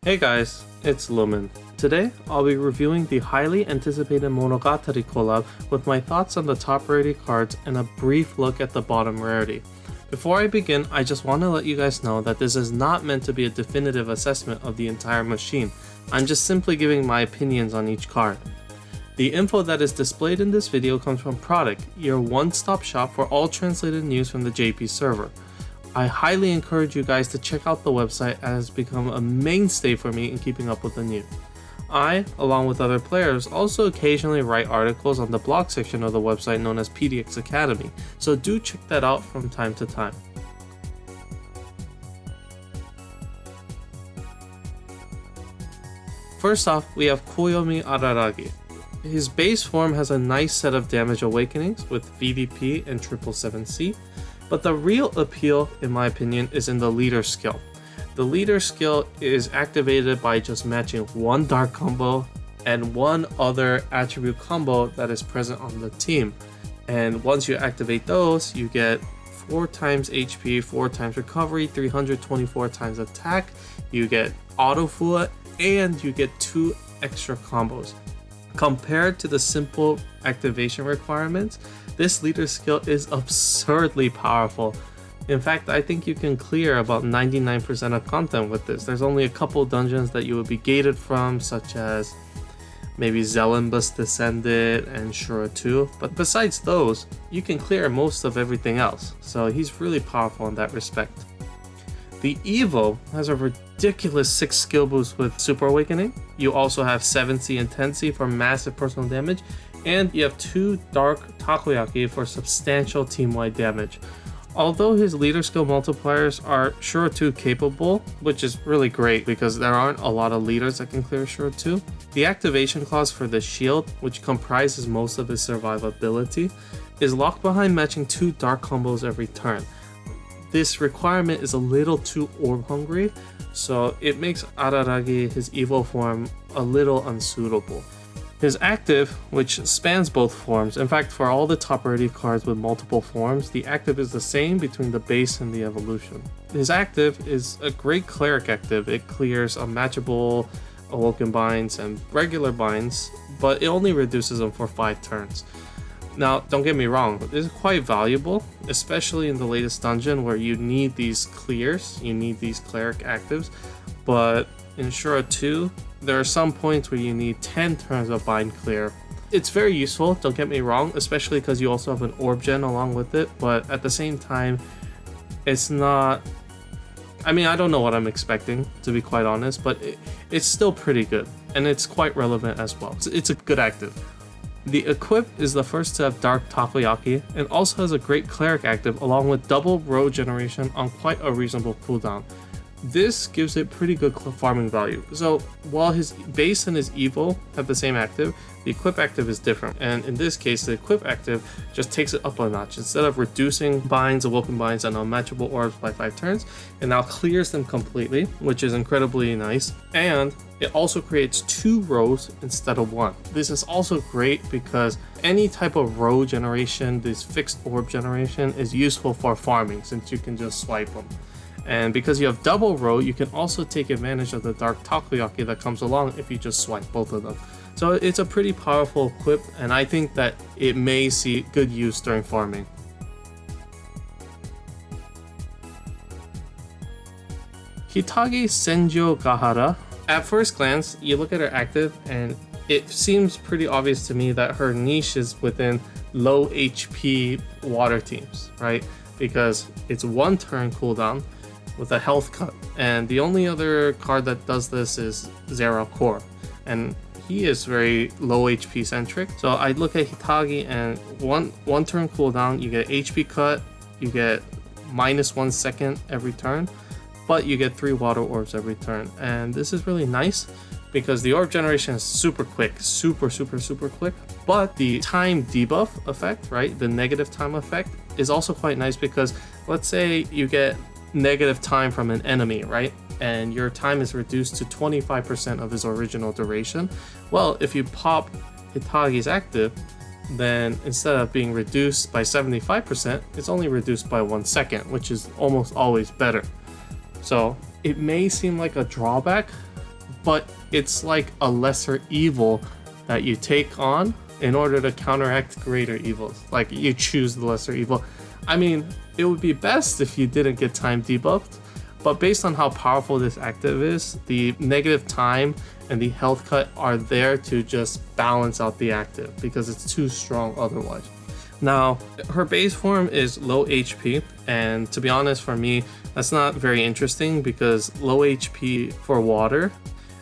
Hey guys, it's Lumen. Today, I'll be reviewing the highly anticipated Monogatari Collab with my thoughts on the top rarity cards and a brief look at the bottom rarity. Before I begin, I just want to let you guys know that this is not meant to be a definitive assessment of the entire machine. I'm just simply giving my opinions on each card. The info that is displayed in this video comes from Product, your one-stop shop for all translated news from the JP server. I highly encourage you guys to check out the website as it has become a mainstay for me in keeping up with the news. I, along with other players, also occasionally write articles on the blog section of the website known as PDX Academy, so do check that out from time to time. First off, we have KOYOMI ARARAGI. His base form has a nice set of damage awakenings with VDP and 777C, but the real appeal, in my opinion, is in the leader skill. The leader skill is activated by just matching one dark combo and one other attribute combo that is present on the team. And once you activate those, you get 4 times HP, 4 times recovery, 324 times attack, you get auto full, and you get 2 extra combos. Compared to the simple activation requirements, this leader skill is absurdly powerful. In fact, I think you can clear about 99% of content with this. There's only a couple dungeons that you would be gated from, such as maybe Zellenbus Descended and Shura 2, but besides those, you can clear most of everything else, so he's really powerful in that respect. The Evo has a ridiculous 6 skill boost with Super Awakening. You also have 7C and 10C for massive personal damage, and you have 2 Dark Takoyaki for substantial team-wide damage. Although his leader skill multipliers are Shura 2 capable, which is really great because there aren't a lot of leaders that can clear Shura 2, the activation clause for the shield, which comprises most of his survivability, is locked behind matching 2 dark combos every turn. This requirement is a little too orb hungry, so it makes Araragi, his Evo form, a little unsuitable. His active, which spans both forms, in fact for all the top rarity cards with multiple forms, the active is the same between the base and the evolution. His active is a great cleric active. It clears unmatchable awoken binds and regular binds, but it only reduces them for 5 turns. Now, don't get me wrong, this is quite valuable, especially in the latest dungeon where you need these clears, you need these cleric actives, but in Shura 2, there are some points where you need 10 turns of bind clear. It's very useful, don't get me wrong, especially because you also have an orb gen along with it, but at the same time, it's not... I mean, I don't know what I'm expecting, to be quite honest, but it's still pretty good, and it's quite relevant as well. It's a good active. The Equip is the first to have Dark Takoyaki, and also has a great cleric active along with double row generation on quite a reasonable cooldown. This gives it pretty good farming value. So while his base and his Evo have the same active, the Equip active is different, and in this case the Equip active just takes it up a notch. Instead of reducing binds, awoken binds, and unmatchable orbs by 5 turns, it now clears them completely, which is incredibly nice, and it also creates 2 rows instead of 1. This is also great because any type of row generation, this fixed orb generation, is useful for farming since you can just swipe them. And because you have double row, you can also take advantage of the Dark Takoyaki that comes along if you just swipe both of them. So it's a pretty powerful equip, and I think that it may see good use during farming. Hitagi Senjo Gahara. At first glance, you look at her active and it seems pretty obvious to me that her niche is within low HP water teams, right? Because it's 1 turn cooldown with a health cut, and the only other card that does this is Zero Core, and he is very low HP centric. So I look at Hitagi and one turn cooldown, you get HP cut, you get -1 second every turn, but you get 3 water orbs every turn, and this is really nice because the orb generation is super quick, super quick, but the time debuff effect, right, the negative time effect, is also quite nice because let's say you get negative time from an enemy, right, and your time is reduced to 25% of his original duration. Well, if you pop Hitagi's active, then instead of being reduced by 75%, it's only reduced by 1 second, which is almost always better. So it may seem like a drawback, but it's like a lesser evil that you take on in order to counteract greater evils. Like, you choose the lesser evil. I mean, it would be best if you didn't get time debuffed, but based on how powerful this active is, the negative time and the health cut are there to just balance out the active because it's too strong otherwise. Now, her base form is low HP, and to be honest, for me, that's not very interesting because low HP for water,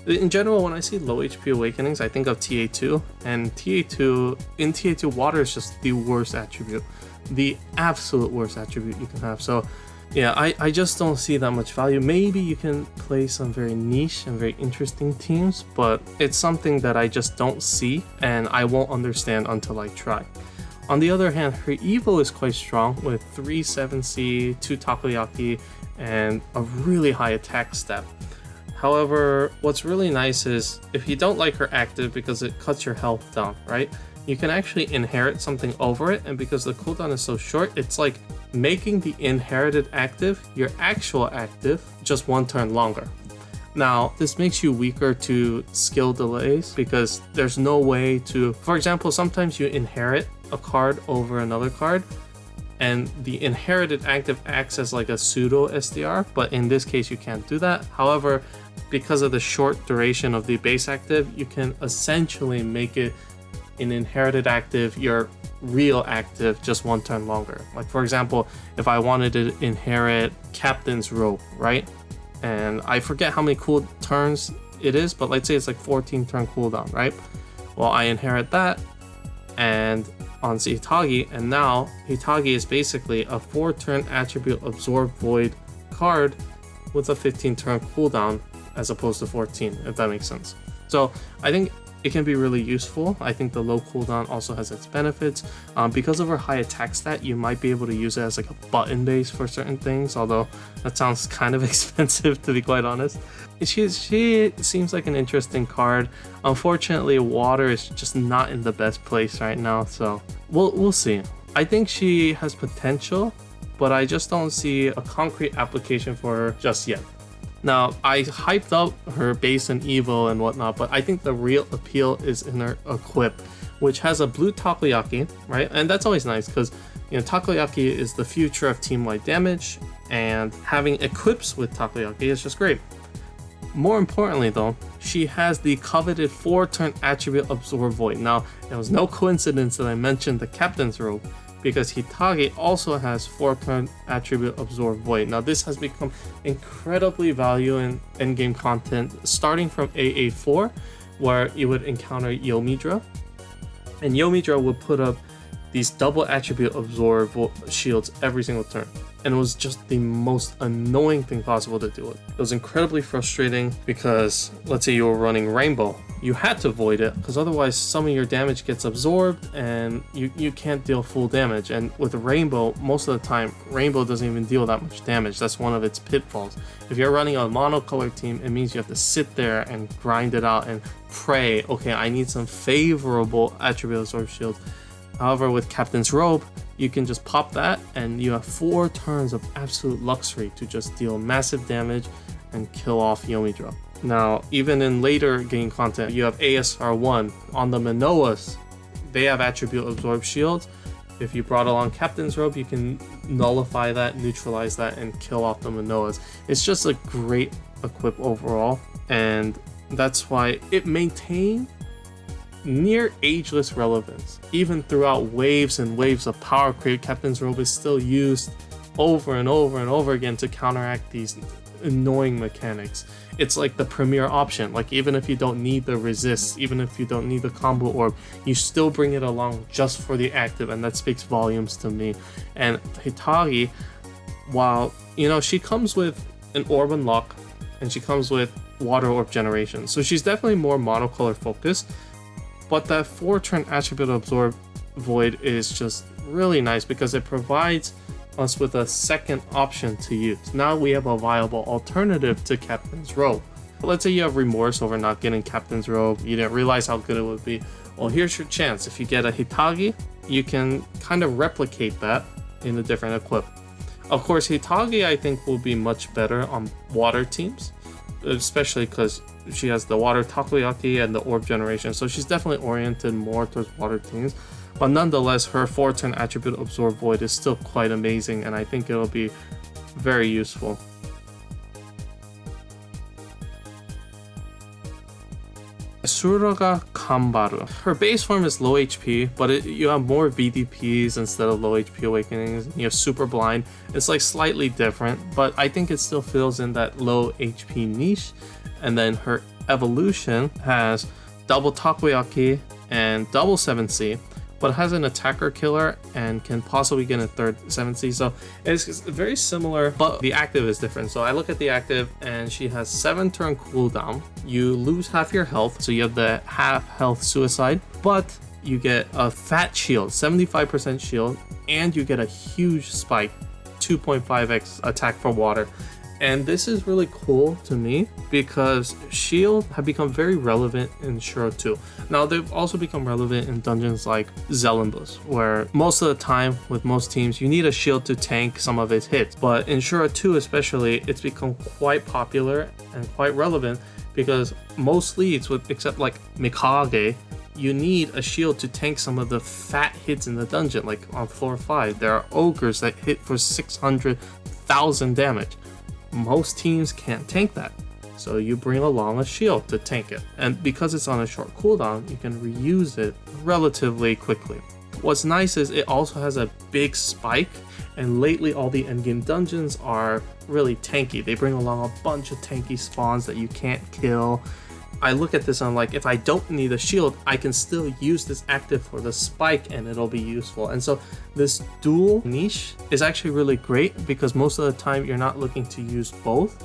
in general, when I see low HP awakenings, I think of TA2, and in TA2, water is just the worst attribute, the absolute worst attribute you can have. So yeah, I just don't see that much value. Maybe you can play some very niche and very interesting teams, but it's something that I just don't see and I won't understand until I try. On the other hand, her Evo is quite strong with 3 7C, 2 Takoyaki, and a really high attack step. However, what's really nice is if you don't like her active because it cuts your health down, right? You can actually inherit something over it, and because the cooldown is so short, it's like making the inherited active your actual active just 1 turn longer. Now, this makes you weaker to skill delays because there's no way to, for example, sometimes you inherit a card over another card and the inherited active acts as like a pseudo SDR, but in this case you can't do that. However, because of the short duration of the base active, you can essentially make it an inherited active your real active just 1 turn longer. Like, for example, if I wanted to inherit Captain's Rope, right? And I forget how many cool turns it is, but let's say it's like 14 turn cooldown, right? Well, I inherit that and on Hitagi, and now Hitagi is basically a 4 turn attribute absorb void card with a 15 turn cooldown as opposed to 14, if that makes sense. So I think it can be really useful. I think the low cooldown also has its benefits. Because of her high attack stat, you might be able to use it as like a button base for certain things, although that sounds kind of expensive to be quite honest. She seems like an interesting card. Unfortunately, water is just not in the best place right now, so we'll see. I think she has potential, but I just don't see a concrete application for her just yet. Now, I hyped up her base and Evo and whatnot, but I think the real appeal is in her equip, which has a blue Takoyaki, right? And that's always nice because, you know, Takoyaki is the future of team-wide damage, and having equips with Takoyaki is just great. More importantly though, she has the coveted 4-turn attribute Absorb Void. Now, it was no coincidence that I mentioned the Captain's Robe, because Hitagi also has 4-turn attribute Absorb Void. Now, this has become incredibly valuable in endgame content, starting from AA4, where you would encounter Yomidra, and Yomidra would put up these double attribute Absorb shields every single turn. And it was just the most annoying thing possible to deal with. It was incredibly frustrating because, let's say you were running Rainbow, you had to void it because otherwise some of your damage gets absorbed and you can't deal full damage. And with Rainbow, most of the time, Rainbow doesn't even deal that much damage. That's one of its pitfalls. If you're running a monocolor team, it means you have to sit there and grind it out and pray, okay, I need some favorable attribute absorb shields. However, with Captain's Robe, you can just pop that and you have 4 turns of absolute luxury to just deal massive damage and kill off Yomidra. Now, even in later game content, you have ASR1. On the Minoas, they have attribute absorb shields. If you brought along Captain's Robe, you can nullify that, neutralize that, and kill off the Minoas. It's just a great equip overall, and that's why it maintained near ageless relevance. Even throughout waves and waves of power creep, Captain's Robe is still used over and over and over again to counteract these annoying mechanics. It's like the premier option. Like, even if you don't need the resist, even if you don't need the combo orb, you still bring it along just for the active, and that speaks volumes to me. And Hitagi, while, you know, she comes with an orb unlock and she comes with water orb generation, so she's definitely more monocolor focused. But that 4-turn attribute Absorb Void is just really nice because it provides us with a second option to use. Now we have a viable alternative to Captain's Robe. But let's say you have remorse over not getting Captain's Robe, you didn't realize how good it would be. Well, here's your chance. If you get a Hitagi, you can kind of replicate that in a different equip. Of course, Hitagi I think will be much better on water teams, especially because she has the water takoyaki and the orb generation, so she's definitely oriented more towards water teams. But nonetheless, her 4-turn attribute Absorb Void is still quite amazing, and I think it'll be very useful. Tsuruga Kambaru. Her base form is low HP, but you have more VDPs instead of low HP awakenings. You have super blind. It's like slightly different, but I think it still fills in that low HP niche. And then her evolution has double takoyaki and double 7C, but has an attacker killer and can possibly get a third 7C. So it's very similar, but the active is different. So I look at the active and she has 7-turn cooldown. You lose half your health, so you have the half health suicide, but you get a fat shield, 75% shield, and you get a huge spike, 2.5x attack for water. And this is really cool to me because shield have become very relevant in Shuro 2. Now they've also become relevant in dungeons like Zelenbus, where most of the time with most teams you need a shield to tank some of its hits. But in Shuro 2 especially, it's become quite popular and quite relevant because most leads, except like Mikage, you need a shield to tank some of the fat hits in the dungeon. Like on floor 5, there are ogres that hit for 600,000 damage. Most teams can't tank that, so you bring along a shield to tank it, and because it's on a short cooldown you can reuse it relatively quickly. What's nice is it also has a big spike, and lately all the endgame dungeons are really tanky. They bring along a bunch of tanky spawns that you can't kill. I look at this and I'm like, if I don't need a shield, I can still use this active for the spike and it'll be useful. And so this dual niche is actually really great because most of the time you're not looking to use both.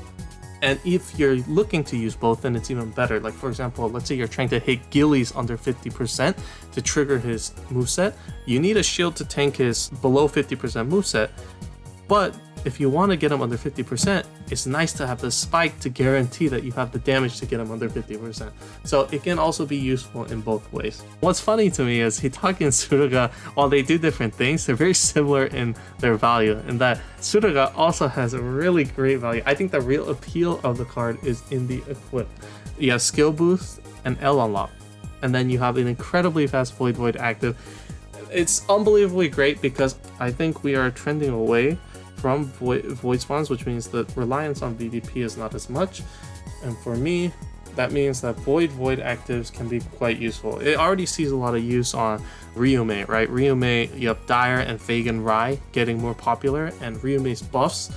And if you're looking to use both, then it's even better. Like for example, let's say you're trying to hit Gillies under 50% to trigger his moveset. You need a shield to tank his below 50% moveset. But if you want to get him under 50%, it's nice to have the spike to guarantee that you have the damage to get him under 50%. So it can also be useful in both ways. What's funny to me is Hitaki and Tsuruga, while they do different things, they're very similar in their value, in that Tsuruga also has a really great value. I think the real appeal of the card is in the equip. You have skill boost and L unlock, and then you have an incredibly fast Void active. It's unbelievably great because I think we are trending away from void spawns, which means the reliance on VDP is not as much, and for me that means that void actives can be quite useful. It already sees a lot of use on Ryume, right? Ryume, you have Dire and Fagan Rai getting more popular, and Ryume's buffs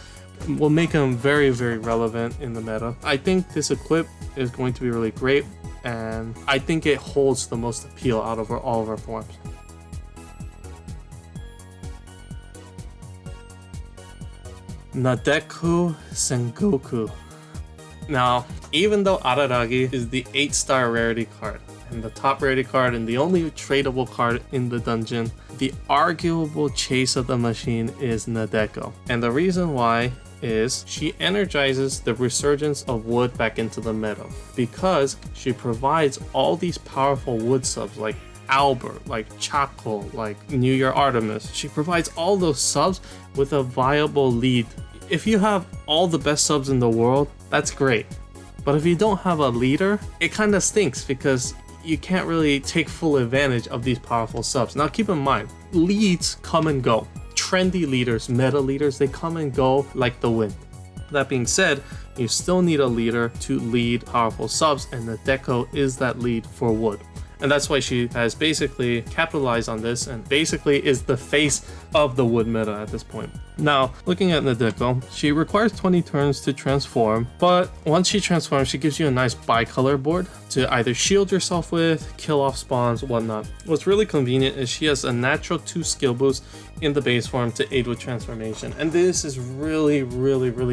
will make them very relevant in the meta. I think this equip is going to be really great, and I think it holds the most appeal out of all of our forms. NADEKO Sengoku. Now, even though ARARAGI is the 8-star rarity card and the top rarity card and the only tradable card in the dungeon, the arguable chase of the machine is NADEKO. And the reason why is she energizes the resurgence of wood back into the meta because she provides all these powerful wood subs like Albert, like Chaco, like New Year Artemis. She provides all those subs with a viable lead. If you have all the best subs in the world, that's great. But if you don't have a leader, it kind of stinks because you can't really take full advantage of these powerful subs. Now keep in mind, leads come and go. Trendy leaders, meta leaders, they come and go like the wind. That being said, you still need a leader to lead powerful subs, and NADEKO is that lead for wood. And that's why she has basically capitalized on this and basically is the face of the wood meta at this point. Now, looking at NADEKO, she requires 20 turns to transform, but once she transforms, she gives you a nice bicolor board to either shield yourself with, kill off spawns, whatnot. What's really convenient is she has a natural 2 skill boost in the base form to aid with transformation. And this is really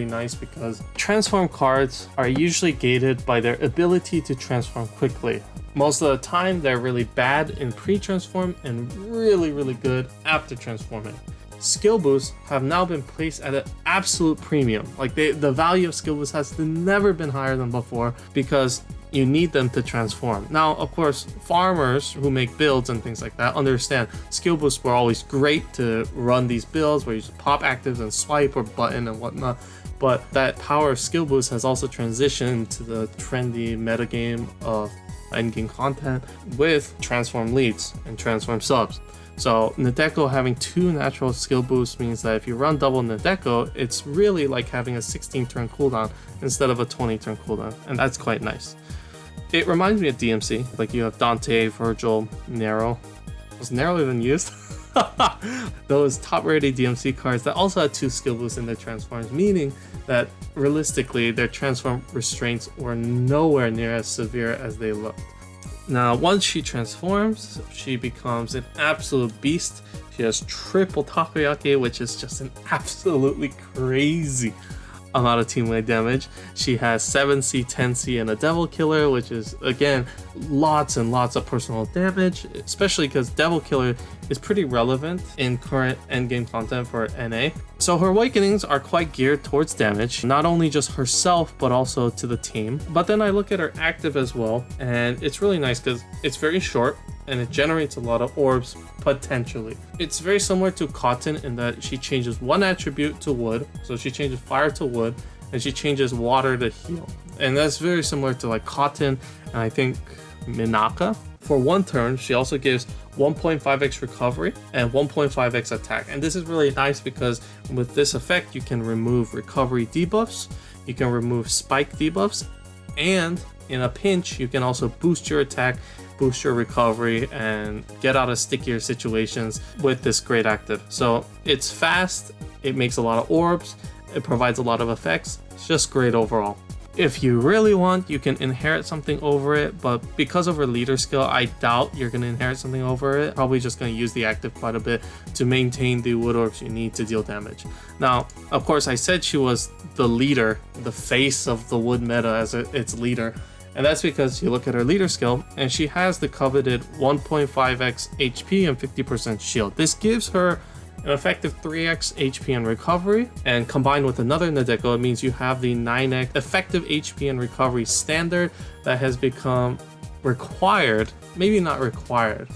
nice because transform cards are usually gated by their ability to transform quickly. Most of the time, they're really bad in pre-transform and really good after transforming. Skill boosts have now been placed at an absolute premium. Like the value of skill boosts has never been higher than before because you need them to transform. Now, of course, farmers who make builds and things like that understand skill boosts were always great to run these builds where you just pop actives and swipe or button and whatnot. but that power of skill boost has also transitioned to the trendy metagame of endgame content with transform leads and transform subs. So NADEKO having 2 natural skill boosts means that if you run double NADEKO, it's really like having a 16 turn cooldown instead of a 20 turn cooldown, and that's quite nice. It reminds me of DMC, like you have Dante, Virgil, Nero. Was Nero even used? Those top rated DMC cards that also had 2 skill boosts in their transforms, meaning that realistically their transform restraints were nowhere near as severe as they looked. Now, once she transforms, she becomes an absolute beast. She has triple takoyaki, which is just an absolutely crazy amount of team weight damage. She has 7C, 10C, and a Devil Killer, which is, again, lots and lots of personal damage, especially because Devil Killer is pretty relevant in current endgame content for NA. So her awakenings are quite geared towards damage, not only just herself, but also to the team. But then I look at her active as well, and it's really nice because it's very short, and it generates a lot of orbs potentially. It's very similar to Cotton in that she changes one attribute to wood, so she changes fire to wood, and she changes water to heal. And that's very similar to like Cotton and I think Minaka. For 1 turn, she also gives 1.5x recovery and 1.5x attack. And this is really nice because with this effect, you can remove recovery debuffs, you can remove spike debuffs, and in a pinch, you can also boost your attack, boost your recovery, and get out of stickier situations with this great active. So it's fast, it makes a lot of orbs, it provides a lot of effects. It's just great overall. If you really want, you can inherit something over it, but because of her leader skill, I doubt you're going to inherit something over it. Probably just going to use the active quite a bit to maintain the wood orbs you need to deal damage. Now, of course, I said she was the leader, the face of the wood meta as its leader. And that's because you look at her leader skill, and she has the coveted 1.5x HP and 50% shield. This gives her an effective 3x HP and recovery, and combined with another NADEKO, it means you have the 9x effective HP and recovery standard that has become required, maybe not required,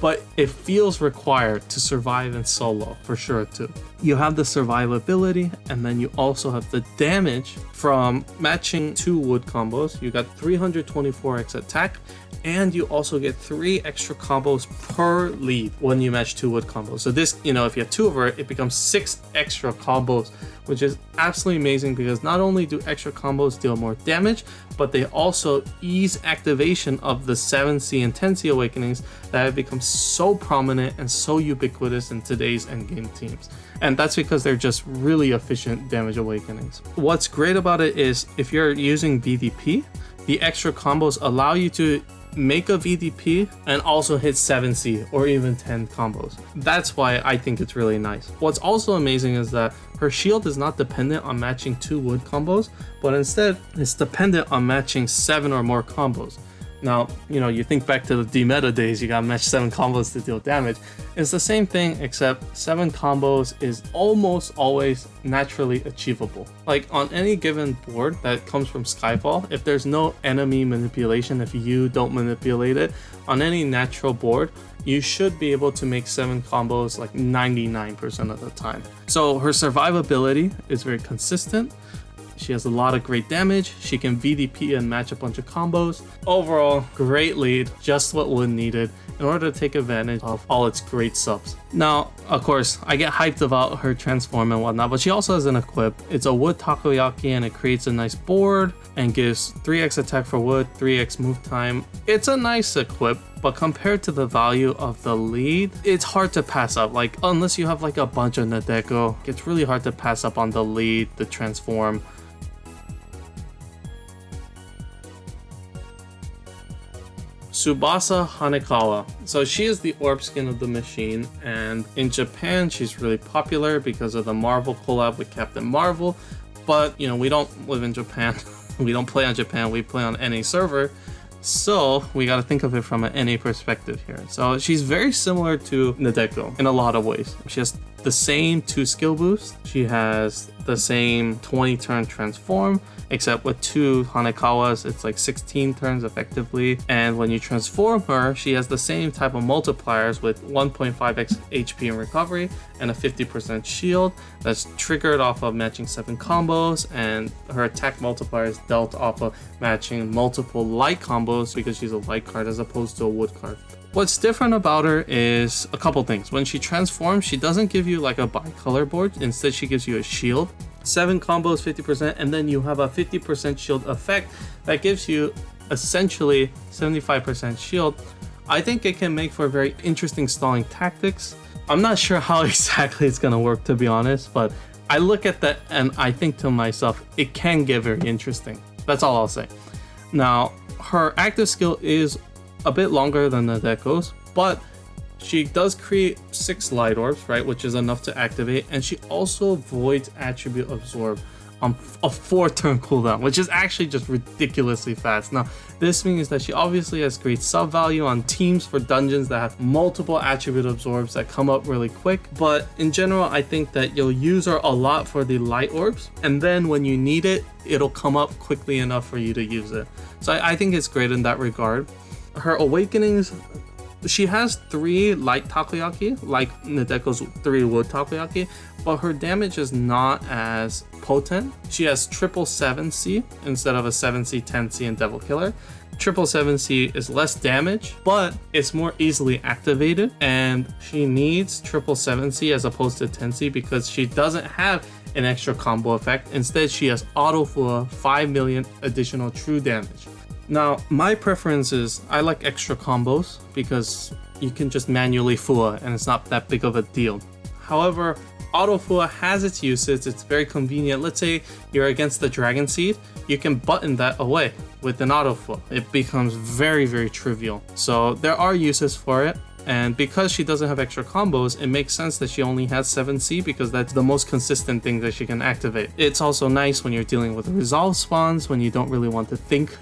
but it feels required to survive in solo for sure too. You have the survivability, and then you also have the damage from matching 2 wood combos. You got 324x attack, and you also get 3 extra combos per lead when you match 2 wood combos. So this, if you have 2 of her, it becomes 6 extra combos, which is absolutely amazing because not only do extra combos deal more damage, but they also ease activation of the 7C and 10C awakenings that have become so prominent and so ubiquitous in today's endgame teams. And that's because they're just really efficient damage awakenings. What's great about it is if you're using VDP, the extra combos allow you to make a VDP and also hit 7C or even 10 combos. That's why I think it's really nice. What's also amazing is that her shield is not dependent on matching 2 wood combos, but instead it's dependent on matching 7 or more combos. Now, you think back to the D-meta days, you gotta match 7 combos to deal damage. It's the same thing, except 7 combos is almost always naturally achievable. Like on any given board that comes from Skyfall, if there's no enemy manipulation, if you don't manipulate it, on any natural board, you should be able to make 7 combos like 99% of the time. So her survivability is very consistent. She has a lot of great damage. She can VDP and match a bunch of combos. Overall, great lead, just what Wood needed in order to take advantage of all its great subs. Now, of course, I get hyped about her transform and whatnot, but she also has an equip. It's a wood takoyaki and it creates a nice board and gives 3x attack for wood, 3x move time. It's a nice equip, but compared to the value of the lead, it's hard to pass up. Like, unless you have like a bunch of NADEKO, it's really hard to pass up on the lead, the transform. TSUBASA HANEKAWA. So she is the orb skin of the machine, and in Japan she's really popular because of the Marvel collab with Captain Marvel. But we don't live in Japan. We don't play on Japan, we play on NA server. So we got to think of it from an NA perspective here. So she's very similar to NADEKO in a lot of ways. She has the same 2 skill boosts. She has the same 20 turn transform, except with 2 Hanekawas, it's like 16 turns effectively. And when you transform her, she has the same type of multipliers with 1.5x HP in recovery and a 50% shield that's triggered off of matching 7 combos, and her attack multiplier is dealt off of matching multiple light combos because she's a light card as opposed to a wood card. What's different about her is a couple things. When she transforms, she doesn't give you like a bi-color board. Instead, she gives you a shield. 7 combos, 50%, and then you have a 50% shield effect that gives you essentially 75% shield. I think it can make for very interesting stalling tactics. I'm not sure how exactly it's gonna work, to be honest, but I look at that and I think to myself, it can get very interesting. That's all I'll say. Now, her active skill is a bit longer than the NADEKO's, but she does create 6 light orbs, right, which is enough to activate, and she also voids attribute absorb on a 4-turn cooldown, which is actually just ridiculously fast. Now, this means that she obviously has great sub value on teams for dungeons that have multiple attribute absorbs that come up really quick, but in general, I think that you'll use her a lot for the light orbs, and then when you need it, it'll come up quickly enough for you to use it. So I think it's great in that regard. Her awakenings, she has 3 light takoyaki, like NADEKO's 3 wood takoyaki, but her damage is not as potent. She has 777C instead of a 7C, 10C, and Devil Killer. 777C is less damage, but it's more easily activated, and she needs 777C as opposed to 10C because she doesn't have an extra combo effect. Instead, she has auto full 5 million additional true damage. Now, my preference is I like extra combos because you can just manually Fua and it's not that big of a deal. However, auto Fua has its uses, it's very convenient. Let's say you're against the Dragon Seed, you can button that away with an auto Fua. It becomes very, very trivial. So there are uses for it. And because she doesn't have extra combos, it makes sense that she only has 7C because that's the most consistent thing that she can activate. It's also nice when you're dealing with resolve spawns, when you don't really want to think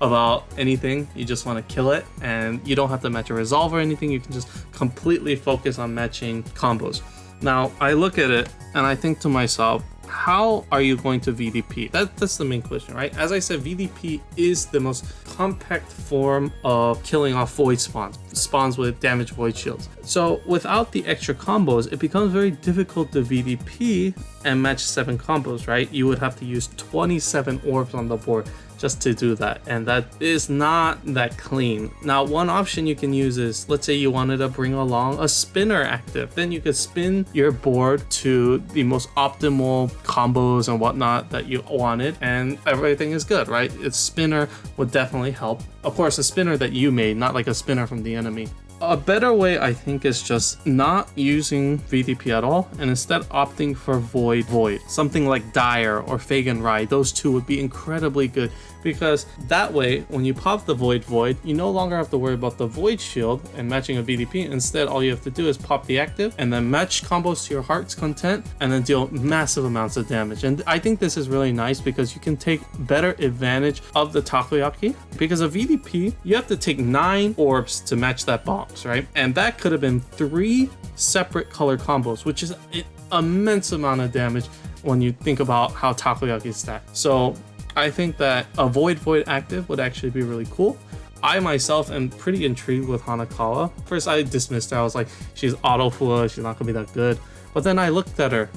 about anything, you just want to kill it, and you don't have to match a resolve or anything, you can just completely focus on matching combos. Now, I look at it and I think to myself, how are you going to VDP? That's the main question, right? As I said, VDP is the most compact form of killing off void spawns with damage void shields. So without the extra combos, it becomes very difficult to VDP and match 7 combos, right? You would have to use 27 orbs on the board just to do that, and that is not that clean. Now, one option you can use is, let's say you wanted to bring along a spinner active, then you could spin your board to the most optimal combos and whatnot that you wanted, and everything is good, right? A spinner would definitely help. Of course, a spinner that you made, not like a spinner from the enemy. A better way, I think, is just not using VDP at all and instead opting for Void. Something like Dire or Fagan Rai, those two would be incredibly good because that way, when you pop the Void, you no longer have to worry about the Void shield and matching a VDP. Instead, all you have to do is pop the active and then match combos to your heart's content and then deal massive amounts of damage. And I think this is really nice because you can take better advantage of the takoyaki, because a VDP, you have to take 9 orbs to match that box, right? And that could have been 3 separate color combos, which is an immense amount of damage when you think about how takoyaki is stacked. So I think that a Void active would actually be really cool. I myself am pretty intrigued with Hanekawa. First, I dismissed her. I was like, she's auto Fua, she's not gonna be that good. But then I looked at her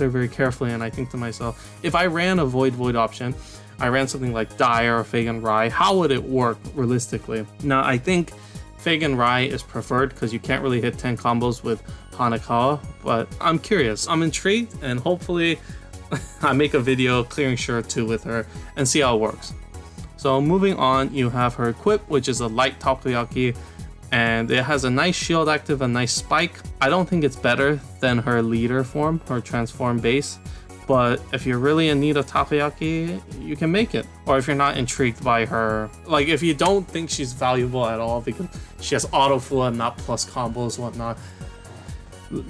very carefully, and I think to myself, if I ran a Void option, I ran something like Dire or Fagan Rai, how would it work realistically? Now, I think Fagan Rai is preferred because you can't really hit 10 combos with Hanekawa, but I'm curious, I'm intrigued, and hopefully I make a video clearing Shura 2 with her and see how it works. So moving on, you have her equip, which is a light takoyaki, and it has a nice shield active, a nice spike. I don't think it's better than her leader form, her transform base, but if you're really in need of takoyaki, you can make it. Or if you're not intrigued by her, like if you don't think she's valuable at all because she has auto full and not plus combos and whatnot,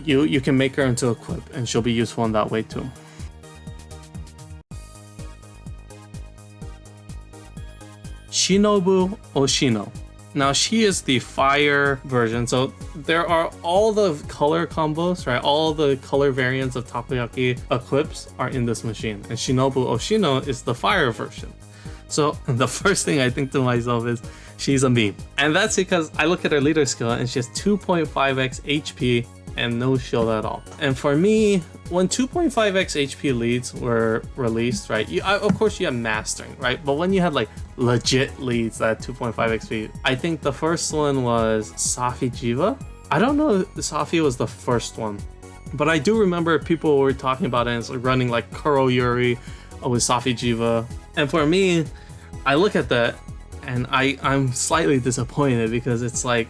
you can make her into equip and she'll be useful in that way too. Shinobu OSHINO. Now she is the fire version, so there are all the color combos, right? All the color variants of takoyaki equips are in this machine, and Shinobu Oshino is the fire version. So the first thing I think to myself is she's a meme, and that's because I look at her leader skill and she has 2.5x HP and no shield at all. And for me, when 2.5x HP leads were released, right, of course you have mastering, right? But when you had like legit leads at 2.5 XP, I think the first one was Safi Jiva. I don't know if Safi was the first one, but I do remember people were talking about it as running like Kuro Yuri with Safi Jiva. And for me, I look at that and I'm slightly disappointed because it's like,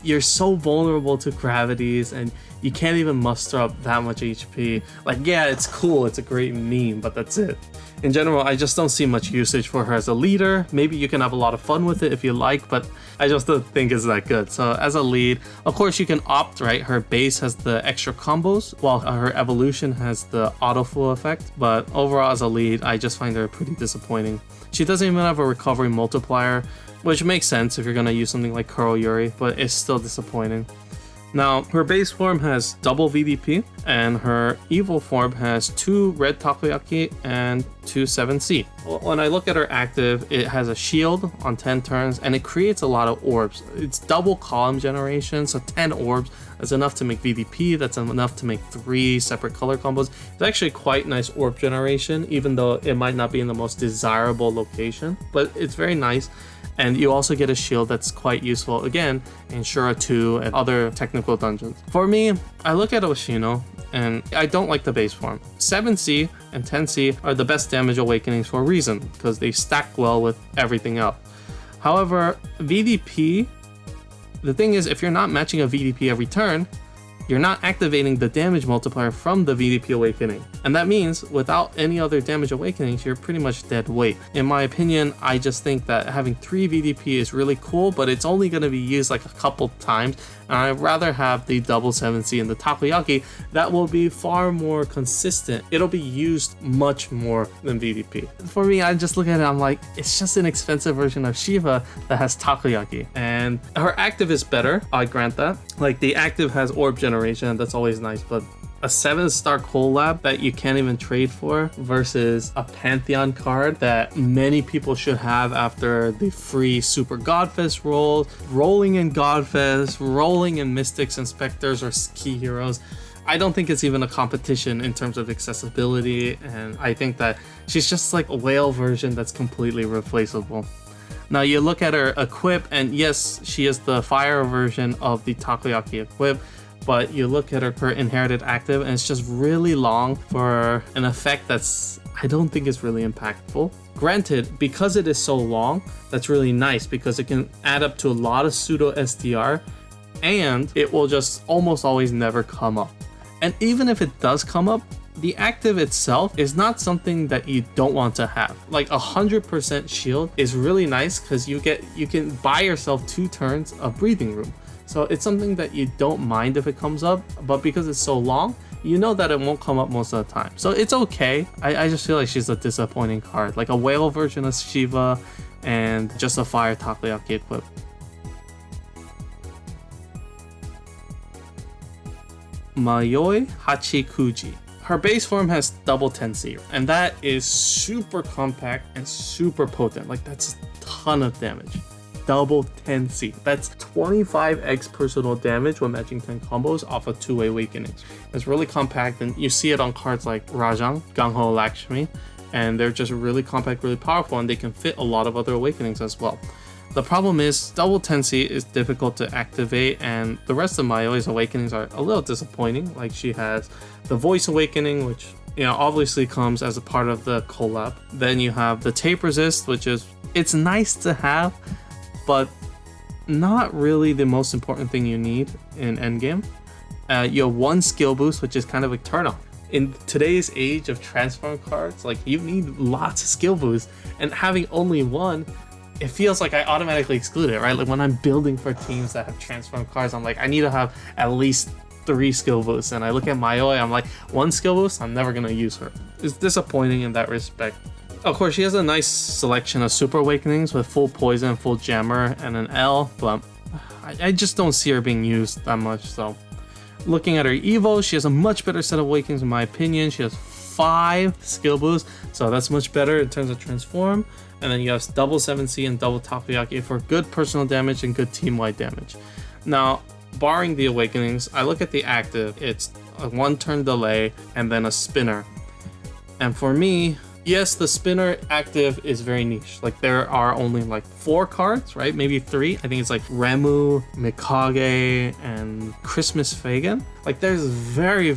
you're so vulnerable to gravities and you can't even muster up that much HP. Like, yeah, it's cool, it's a great meme, but that's it. In general, I just don't see much usage for her as a leader. Maybe you can have a lot of fun with it if you like, but I just don't think it's that good. So as a lead, of course you can opt, right? Her base has the extra combos, while her evolution has the auto full effect. But overall as a lead, I just find her pretty disappointing. She doesn't even have a recovery multiplier, which makes sense if you're gonna use something like Kuro Yuri, but it's still disappointing. Now, her base form has double VDP, and her evil form has 2 red takoyaki and 2 7C. When I look at her active, it has a shield on 10 turns, and it creates a lot of orbs. It's double column generation, so 10 orbs is enough to make VDP, that's enough to make 3 separate color combos. It's actually quite nice orb generation, even though it might not be in the most desirable location, but it's very nice. And you also get a shield that's quite useful, again, in Shura 2 and other technical dungeons. For me, I look at Oshino, and I don't like the base form. 7C and 10C are the best damage awakenings for a reason, because they stack well with everything else. However, VDP, the thing is, if you're not matching a VDP every turn, you're not activating the damage multiplier from the VDP awakening. And that means without any other damage awakenings, you're pretty much dead weight. In my opinion, I just think that having 3 VDP is really cool, but it's only going to be used like a couple times. And I'd rather have the double 7C and the takoyaki that will be far more consistent. It'll be used much more than VDP. For me, I just look at it, I'm like, it's just an expensive version of Shiva that has takoyaki. And her active is better, I grant that. Like, the active has orb generation, that's always nice, but a 7-star collab that you can't even trade for versus a Pantheon card that many people should have after the free Super Godfest rolls, rolling in Godfest, rolling in Mystics and Specters or key heroes. I don't think it's even a competition in terms of accessibility, and I think that she's just like a whale version that's completely replaceable. Now you look at her equip, and yes, she is the fire version of the takoyaki equip, but you look at her inherited active and it's just really long for an effect that's, I don't think is really impactful. Granted, because it is so long, that's really nice because it can add up to a lot of pseudo SDR and it will just almost always never come up. And even if it does come up, the active itself is not something that you don't want to have. Like 100% shield is really nice because you can buy yourself 2 turns of breathing room. So it's something that you don't mind if it comes up, but because it's so long, you know that it won't come up most of the time. So it's okay. I just feel like she's a disappointing card, like a whale version of Shiva and just a fire takoyaki equip. Mayoi Hachikuji. Her base form has double 10C, and that is super compact and super potent. Like, that's a ton of damage. Double 10C. That's 25x personal damage when matching 10 combos off of 2 awakenings. It's really compact, and you see it on cards like Rajang, Gangho Lakshmi, and they're just really compact, really powerful, and they can fit a lot of other awakenings as well. The problem is double 10C is difficult to activate, and the rest of Mayoi's awakenings are a little disappointing. Like, she has the voice awakening, which, you know, obviously comes as a part of the collab. Then you have the tape resist, which is, it's nice to have, but not really the most important thing you need in endgame. You have 1 skill boost, which is kind of a turn off. In today's age of transform cards, like, you need lots of skill boosts, and having only 1, it feels like I automatically exclude it, right? Like, when I'm building for teams that have transform cards, I'm like, I need to have at least 3 skill boosts, and I look at Mayoi, I'm like, 1 skill boost, I'm never gonna use her. It's disappointing in that respect. Of course, she has a nice selection of super awakenings with full poison, full jammer, and an L, but I just don't see her being used that much. So looking at her Evo, she has a much better set of awakenings in my opinion. She has 5 skill boosts, so that's much better in terms of transform. And then you have double 7C and double takoyaki for good personal damage and good team-wide damage. Now, barring the awakenings, I look at the active. It's a 1-turn delay and then a spinner. And for me, yes, the spinner active is very niche. Like there are only like 4 cards, right? Maybe 3. I think it's like Remu, Mikage, and Christmas Fagin. Like there's very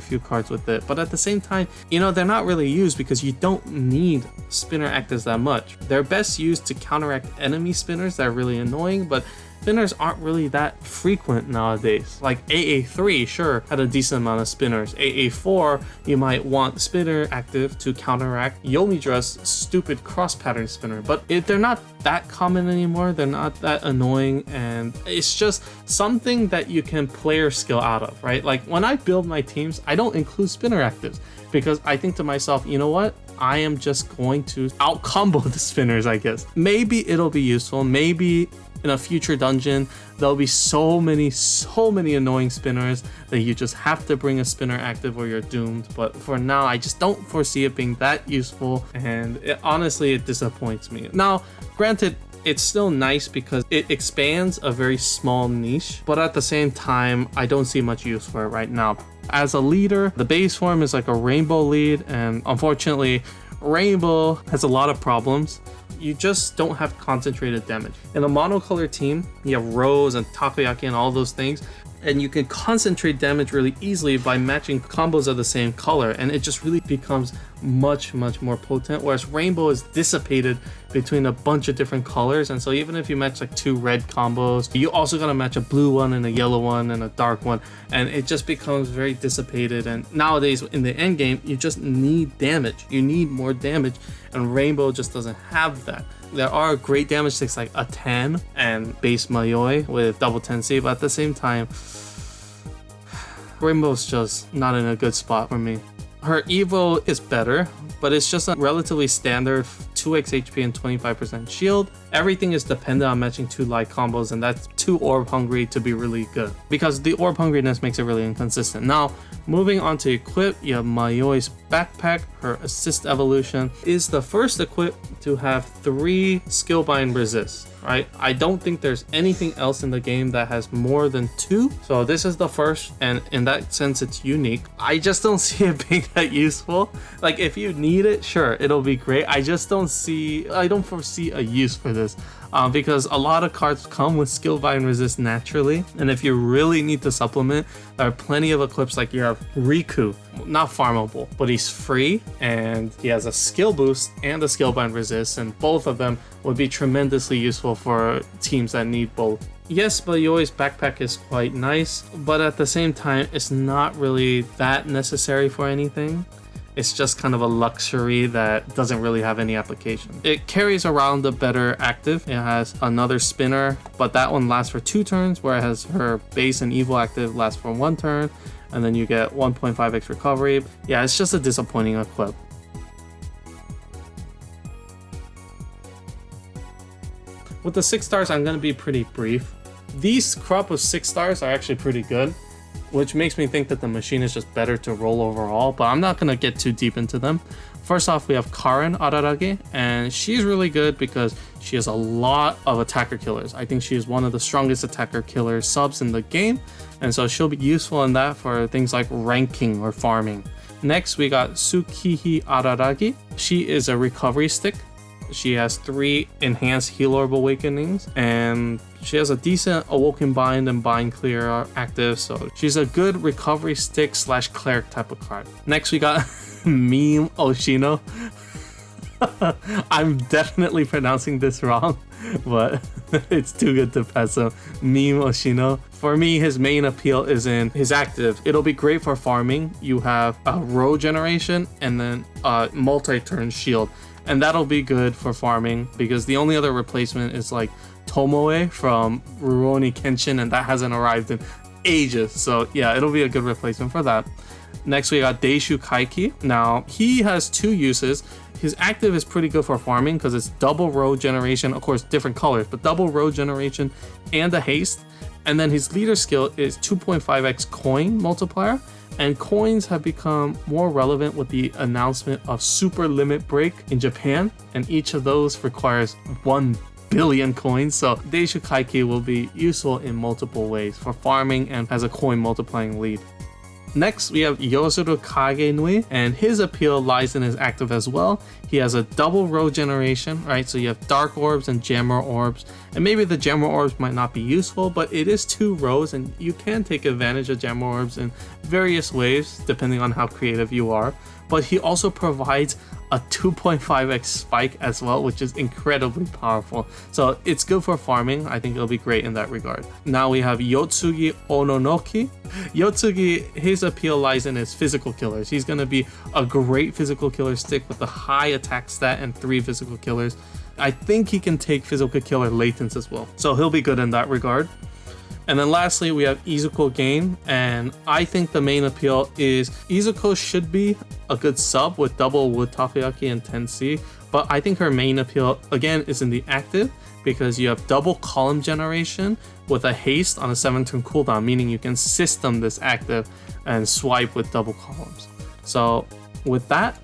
few cards with it. But at the same time, you know, they're not really used because you don't need spinner actives that much. They're best used to counteract enemy spinners that are really annoying, but spinners aren't really that frequent nowadays. Like AA3, sure, had a decent amount of spinners. AA4, you might want spinner active to counteract Yomidra's stupid cross pattern spinner, but they're not that common anymore. They're not that annoying, and it's just something that you can player skill out of, right? Like when I build my teams, I don't include spinner actives because I think to myself, you know what? I am just going to out combo the spinners, I guess. Maybe it'll be useful. Maybe in a future dungeon, there'll be so many annoying spinners that you just have to bring a spinner active or you're doomed. But for now, I just don't foresee it being that useful, and honestly, it disappoints me. Now, granted, it's still nice because it expands a very small niche, but at the same time, I don't see much use for it right now. As a leader, the base form is like a rainbow lead, and unfortunately, rainbow has a lot of problems. You just don't have concentrated damage. In a monocolor team, you have Rose and Takoyaki and all those things, and you can concentrate damage really easily by matching combos of the same color, and it just really becomes much more potent, whereas rainbow is dissipated between a bunch of different colors. And so even if you match like 2 red combos, you also gotta match a blue one and a yellow one and a dark one, and it just becomes very dissipated. And nowadays in the end game, you just need damage. You need more damage, and rainbow just doesn't have that. There are great damage sticks like a 10 and base Mayoi with double 10C, but at the same time, rainbow's just not in a good spot for me. Her Evo is better, but it's just a relatively standard 2x HP and 25% shield. Everything is dependent on matching 2 light combos, and that's too orb hungry to be really good because the orb hungriness makes it really inconsistent. Now, moving on to equip, you have Mayoi's backpack. Her assist evolution is the first equip to have 3 skill bind resists, right? I don't think there's anything else in the game that has more than 2. So this is the first, and in that sense, it's unique. I just don't see it being that useful. Like if you need it, sure, it'll be great. I don't foresee a use for this. Because a lot of cards come with skill bind resist naturally, and if you really need to supplement, there are plenty of equips. Like you have Riku, not farmable, but he's free and he has a skill boost and a skill bind resist, and both of them would be tremendously useful for teams that need both. Yes, Mayoi's backpack is quite nice, but at the same time, it's not really that necessary for anything. It's just kind of a luxury that doesn't really have any application. It carries around a better active. It has another spinner, but that one lasts for 2 turns, whereas her base and evil active lasts for 1 turn, and then you get 1.5x recovery. Yeah, it's just a disappointing equip. With the 6 stars, I'm going to be pretty brief. These crop of 6 stars are actually pretty good, which makes me think that the machine is just better to roll overall, but I'm not going to get too deep into them. First off, we have Karen ARARAGI, and she's really good because she has a lot of attacker killers. I think she is one of the strongest attacker killer subs in the game, and so she'll be useful in that for things like ranking or farming. Next, we got Tsukihi ARARAGI. She is a recovery stick. She has 3 enhanced heal orb awakenings, and she has a decent awoken bind and bind clear active, so she's a good recovery stick / cleric type of card. Next we got Meme OSHINO. I'm definitely pronouncing this wrong, but it's too good to pass up. Meme OSHINO. For me, his main appeal is in his active. It'll be great for farming. You have a row generation and then a multi-turn shield. And that'll be good for farming because the only other replacement is like Tomoe from Rurouni Kenshin, and that hasn't arrived in ages. So yeah, it'll be a good replacement for that. Next, we got Deishu Kaiki. Now, he has 2 uses. his active is pretty good for farming because it's double row generation, of course different colors, but double row generation and a haste. And then his leader skill is 2.5x coin multiplier, and coins have become more relevant with the announcement of Super Limit Break in Japan, and each of those requires 1 billion coins, so Deishu Kaiki will be useful in multiple ways for farming and as a coin multiplying lead. Next, we have Yozuru Kagenui, and his appeal lies in his active as well. He has a double row generation, right? So you have dark orbs and gemmer orbs, and maybe the gemmer orbs might not be useful, but it is 2 rows, and you can take advantage of gemmer orbs in various ways, depending on how creative you are. But he also provides a 2.5x spike as well, which is incredibly powerful. So it's good for farming. I think it'll be great in that regard. Now we have Yotsugi Ononoki. Yotsugi, his appeal lies in his physical killers. He's going to be a great physical killer stick with a high attack stat and 3 physical killers. I think he can take physical killer latents as well, so he'll be good in that regard. And then lastly, we have Izuku Gain, and I think the main appeal is Izuku should be a good sub with double wood takoyaki and 10C, but I think her main appeal again is in the active, because you have double column generation with a haste on a 7-turn cooldown, meaning you can system this active and swipe with double columns. So with that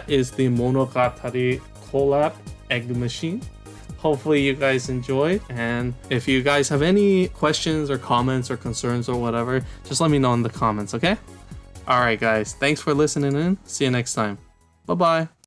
is the Monogatari Collab Egg Machine. Hopefully you guys enjoyed, and if you guys have any questions or comments or concerns or whatever, just let me know in the comments, okay? Alright guys, thanks for listening in. See you next time. Bye bye.